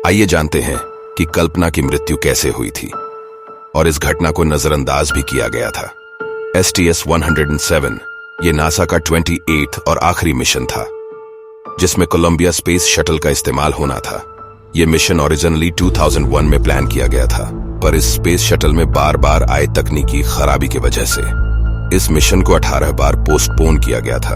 आइए जानते हैं कि कल्पना की मृत्यु कैसे हुई थी और इस घटना को नजरअंदाज भी किया गया था। STS-107 ये नासा का 28th और आखिरी मिशन था जिसमें कोलंबिया स्पेस शटल का इस्तेमाल होना था। ये मिशन ओरिजिनली 2001 में प्लान किया गया था, पर इस स्पेस शटल में बार बार आए तकनीकी खराबी की वजह से इस मिशन को 18 बार पोस्टपोन किया गया था।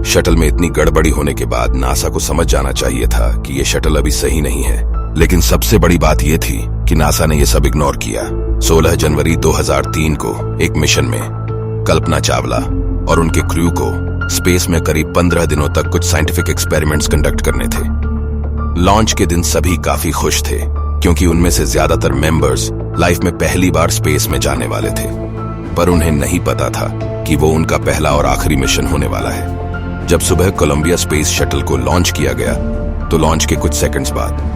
शटल में इतनी गड़बड़ी होने के बाद नासा को समझ जाना चाहिए था कि ये शटल अभी सही नहीं है, लेकिन सबसे बड़ी बात यह थी कि नासा ने यह सब इग्नोर किया। 16 जनवरी 2003 को एक मिशन में कल्पना चावला और उनके क्रू को स्पेस में करीब 15 दिनों तक कुछ साइंटिफिक एक्सपेरिमेंट्स कंडक्ट करने थे। लॉन्च के दिन सभी काफी खुश थे क्योंकि उनमें से ज्यादातर मेंबर्स लाइफ में पहली बार स्पेस में जाने वाले थे, पर उन्हें नहीं पता था कि वो उनका पहला और आखिरी मिशन होने वाला है। जब सुबह कोलंबिया स्पेस शटल को लॉन्च किया गया तो लॉन्च के कुछ सेकंड्स बाद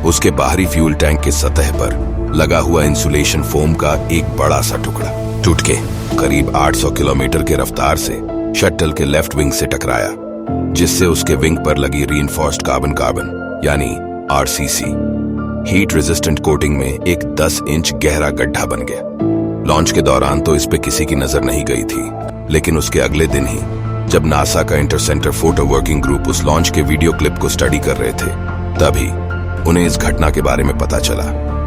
उसके बाहरी फ्यूल टैंक के सतह पर लगा हुआ इंसुलेशन फोम का एक बड़ा सा टुकड़ा टूट के करीब 800 किलोमीटर की रफ्तार से शटल के लेफ्ट विंग से टकराया, जिससे उसके विंग पर लगी रीइंफोर्स्ड कार्बन यानी RCC हीट रेजिस्टेंट कोटिंग में एक 10 इंच गहरा गड्ढा बन गया। लॉन्च के दौरान तो इस पे किसी की नजर नहीं गई थी, लेकिन उसके अगले दिन ही जब नासा का इंटरसेंटर फोटो वर्किंग ग्रुप उस लॉन्च के वीडियो क्लिप को स्टडी कर रहे थे, तभी उन्हें इस घटना के बारे में पता चला।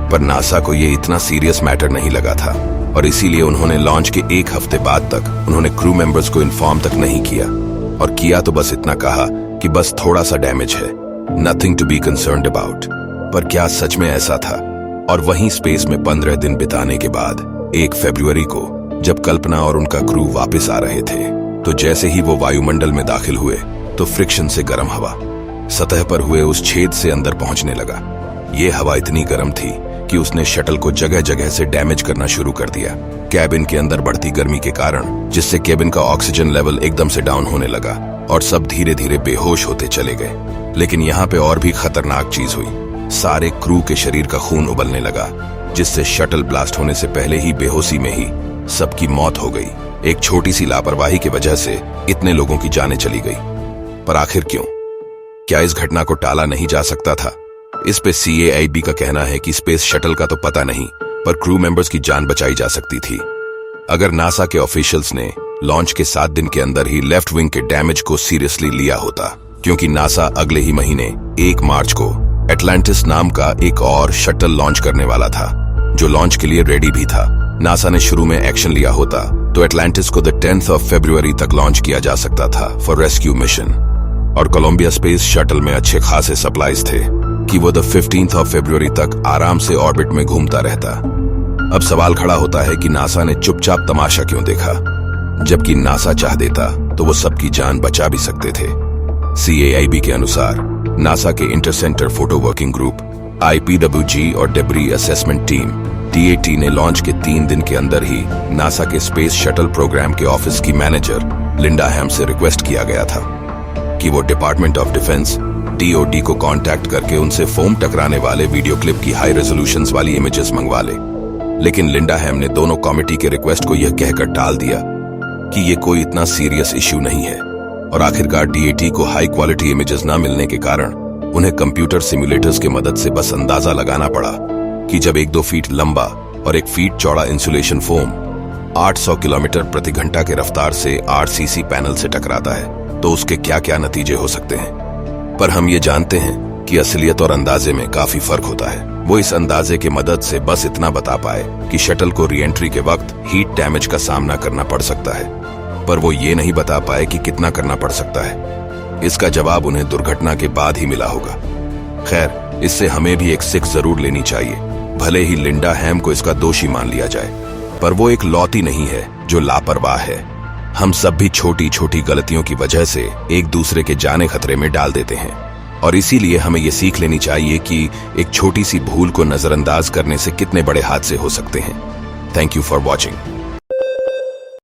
पर नासा को ये इतना सीरियस मैटर नहीं लगा था और इसीलिए उन्होंने लॉन्च के एक हफ्ते बाद तक उन्होंने क्रू मेंबर्स को इन्फॉर्म तक नहीं किया, और किया तो बस इतना कहा कि बस थोड़ा सा डैमेज है, nothing to be concerned about. पर क्या सच में ऐसा था? और वहीं स्पेस में 15 दिन बिताने के बाद 1 फरवरी को जब कल्पना और उनका क्रू वापस आ रहे थे, तो जैसे ही वो वायुमंडल में दाखिल हुए तो फ्रिक्शन से गर्म हवा सतह पर हुए उस छेद से अंदर पहुंचने लगा। ये हवा इतनी गर्म थी कि उसने शटल को जगह जगह से डैमेज करना शुरू कर दिया, कैबिन के अंदर बढ़ती गर्मी के कारण, जिससे कैबिन का ऑक्सीजन लेवल एकदम से डाउन होने लगा और सब धीरे धीरे बेहोश होते चले गए। लेकिन यहाँ पे और भी खतरनाक चीज हुई। सारे क्रू के शरीर का खून उबलने लगा, जिससे शटल ब्लास्ट होने से पहले ही बेहोशी में ही सबकी मौत हो गई। एक छोटी सी लापरवाही की वजह से इतने लोगों की जानें चली गई। पर आखिर क्यों? क्या इस घटना को टाला नहीं जा सकता था? इस पे CAIB का कहना है कि स्पेस शटल का तो पता नहीं, पर क्रू मेंबर्स की जान बचाई जा सकती थी अगर नासा के ऑफिशियल्स ने लॉन्च के 7 दिन के अंदर ही लेफ्ट विंग के डैमेज को सीरियसली लिया होता, क्योंकि नासा अगले ही महीने 1 मार्च को एटलांटिस नाम का एक और शटल लॉन्च करने वाला था, जो लॉन्च के लिए रेडी भी था। नासा ने शुरू में एक्शन लिया होता तो एटलांटिस को 10th of February तक लॉन्च किया जा सकता था फॉर रेस्क्यू मिशन, और कोलंबिया स्पेस शटल में अच्छे खासे सप्लाईज थे कि वो 15th of February तक आराम से ऑर्बिट में घूमता रहता। अब सवाल खड़ा होता है कि नासा ने चुपचाप तमाशा क्यों देखा, जबकि नासा चाह देता तो वो सबकी जान बचा भी सकते थे। CAIB के अनुसार नासा के इंटरसेंटर फोटो वर्किंग ग्रुप, IPWG और डेब्री असेसमेंट टीम DAT ने लॉन्च के 3 दिन के अंदर ही नासा के स्पेस शटल प्रोग्राम के ऑफिस की मैनेजर लिंडा हैम से रिक्वेस्ट किया गया था कि वो डिपार्टमेंट ऑफ डिफेंस DOD को कांटेक्ट करके उनसे फोम टकराने वाले वीडियो क्लिप की हाई रेजोल्यूशंस वाली इमेजेस मंगवा ले। लेकिन लिंडा हैम ने दोनों कमिटी के रिक्वेस्ट को यह कहकर टाल दिया कि ये कोई इतना सीरियस इश्यू नहीं है, और आखिरकार DAT को हाई क्वालिटी इमेजेस न मिलने के कारण उन्हें कंप्यूटर सिमुलेटर्स की मदद से बस अंदाजा लगाना पड़ा कि जब 1-2 फीट लंबा और 1 फीट चौड़ा इंसुलेशन फोम 800 किलोमीटर प्रति घंटा के रफ्तार से RCC पैनल से टकराता है तो उसके क्या क्या नतीजे हो सकते हैं। पर हम ये जानते हैं कि असलियत और अंदाजे में काफी फर्क होता है। वो इस अंदाजे की मदद से बस इतना बता पाए कि शटल को रीएंट्री के वक्त हीट डैमेज का सामना करना पड़ सकता है, पर वो ये नहीं बता पाए कि कितना करना पड़ सकता है। इसका जवाब उन्हें दुर्घटना के बाद ही मिला होगा। खैर, इससे हमें भी एक सीख जरूर लेनी चाहिए। भले ही लिंडा हैम को इसका दोषी मान लिया जाए, पर वो एक लौती नहीं है जो लापरवाह है। हम सब भी छोटी छोटी गलतियों की वजह से एक दूसरे के जाने खतरे में डाल देते हैं, और इसीलिए हमें ये सीख लेनी चाहिए कि एक छोटी सी भूल को नजरअंदाज करने से कितने बड़े हादसे हो सकते हैं। Thank you for watching.